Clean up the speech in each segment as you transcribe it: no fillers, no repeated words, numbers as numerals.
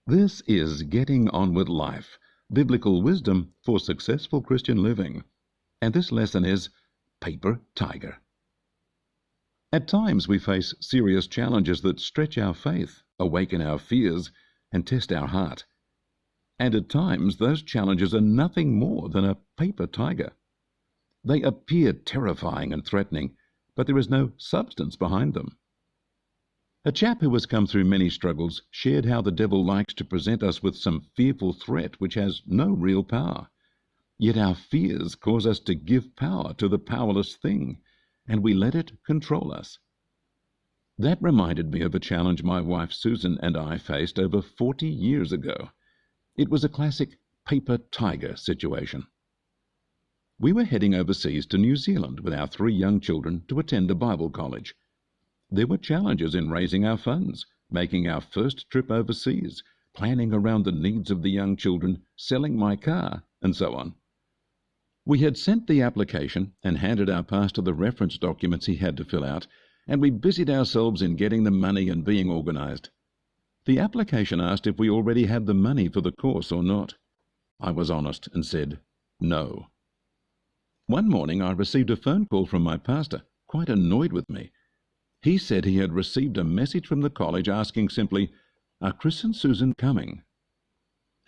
This is Getting On With Life, Biblical Wisdom for Successful Christian Living. And this lesson is Paper Tiger. At times we face serious challenges that stretch our faith, awaken our fears, and test our heart. And at times those challenges are nothing more than a paper tiger. They appear terrifying and threatening, but there is no substance behind them. A chap who has come through many struggles shared how the devil likes to present us with some fearful threat which has no real power. Yet our fears cause us to give power to the powerless thing, and we let it control us. That reminded me of a challenge my wife Susan and I faced over 40 years ago. It was a classic paper tiger situation. We were heading overseas to New Zealand with our 3 young children to attend a Bible college. There were challenges in raising our funds, making our first trip overseas, planning around the needs of the young children, selling my car, and so on. We had sent the application and handed our pastor the reference documents he had to fill out, and we busied ourselves in getting the money and being organized. The application asked if we already had the money for the course or not. I was honest and said, no. One morning I received a phone call from my pastor, quite annoyed with me. He said he had received a message from the college asking simply, "Are Chris and Susan coming?"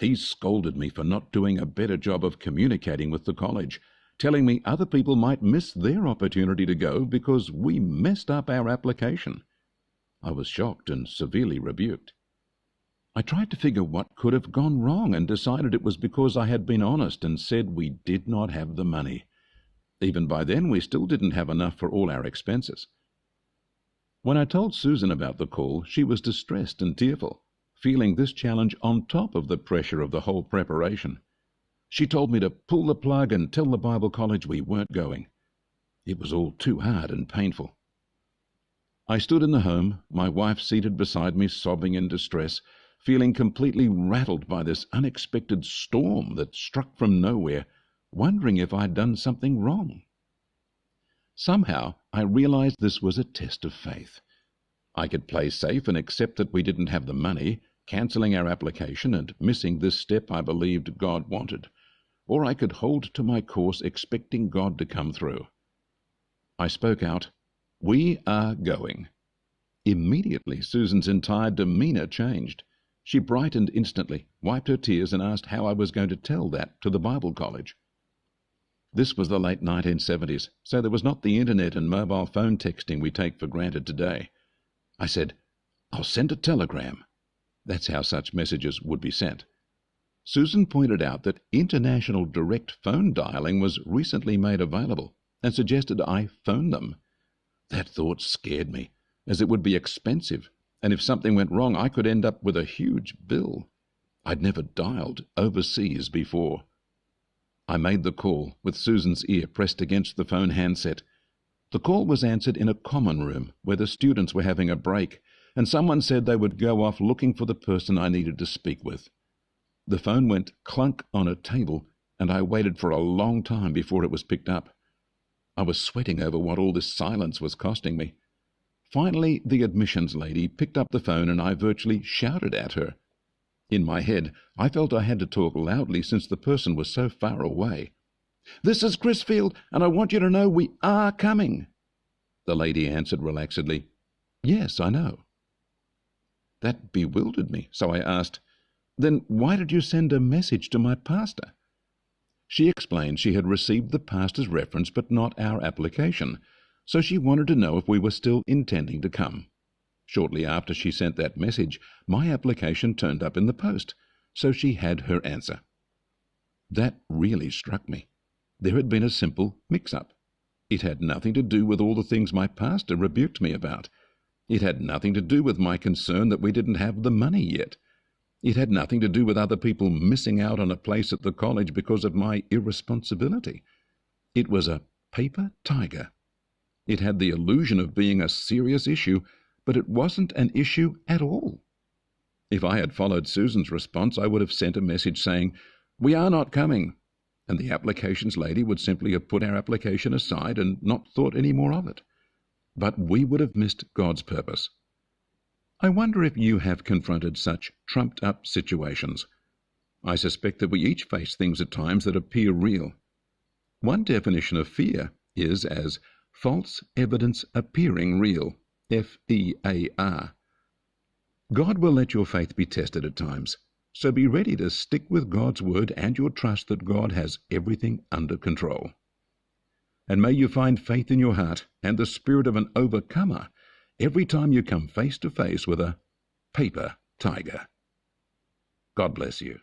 He scolded me for not doing a better job of communicating with the college, telling me other people might miss their opportunity to go because we messed up our application. I was shocked and severely rebuked. I tried to figure what could have gone wrong and decided it was because I had been honest and said we did not have the money. Even by then we still didn't have enough for all our expenses. When I told Susan about the call, she was distressed and tearful, feeling this challenge on top of the pressure of the whole preparation. She told me to pull the plug and tell the Bible college we weren't going. It was all too hard and painful. I stood in the home, my wife seated beside me sobbing in distress, feeling completely rattled by this unexpected storm that struck from nowhere, wondering if I'd done something wrong. Somehow, I realized this was a test of faith. I could play safe and accept that we didn't have the money, cancelling our application and missing this step I believed God wanted. Or I could hold to my course expecting God to come through. I spoke out, "We are going." Immediately, Susan's entire demeanor changed. She brightened instantly, wiped her tears, and asked how I was going to tell that to the Bible college. This was the late 1970s, so there was not the internet and mobile phone texting we take for granted today. I said, "I'll send a telegram." That's how such messages would be sent. Susan pointed out that international direct phone dialing was recently made available and suggested I phone them. That thought scared me, as it would be expensive, and if something went wrong I could end up with a huge bill. I'd never dialed overseas before. I made the call, with Susan's ear pressed against the phone handset. The call was answered in a common room where the students were having a break, and someone said they would go off looking for the person I needed to speak with. The phone went clunk on a table, and I waited for a long time before it was picked up. I was sweating over what all this silence was costing me. Finally, the admissions lady picked up the phone and I virtually shouted at her. In my head, I felt I had to talk loudly since the person was so far away. "This is Chrisfield, and I want you to know we are coming." The lady answered relaxedly, "Yes, I know." That bewildered me, so I asked, "Then why did you send a message to my pastor?" She explained she had received the pastor's reference but not our application, so she wanted to know if we were still intending to come. Shortly after she sent that message, my application turned up in the post, so she had her answer. That really struck me. There had been a simple mix-up. It had nothing to do with all the things my pastor rebuked me about. It had nothing to do with my concern that we didn't have the money yet. It had nothing to do with other people missing out on a place at the college because of my irresponsibility. It was a paper tiger. It had the illusion of being a serious issue, but it wasn't an issue at all. If I had followed Susan's response, I would have sent a message saying, "We are not coming," and the applications lady would simply have put our application aside and not thought any more of it. But we would have missed God's purpose. I wonder if you have confronted such trumped-up situations. I suspect that we each face things at times that appear real. One definition of fear is as false evidence appearing real, FEAR. God will let your faith be tested at times, so be ready to stick with God's word and your trust that God has everything under control. And may you find faith in your heart and the spirit of an overcomer every time you come face to face with a paper tiger. God bless you.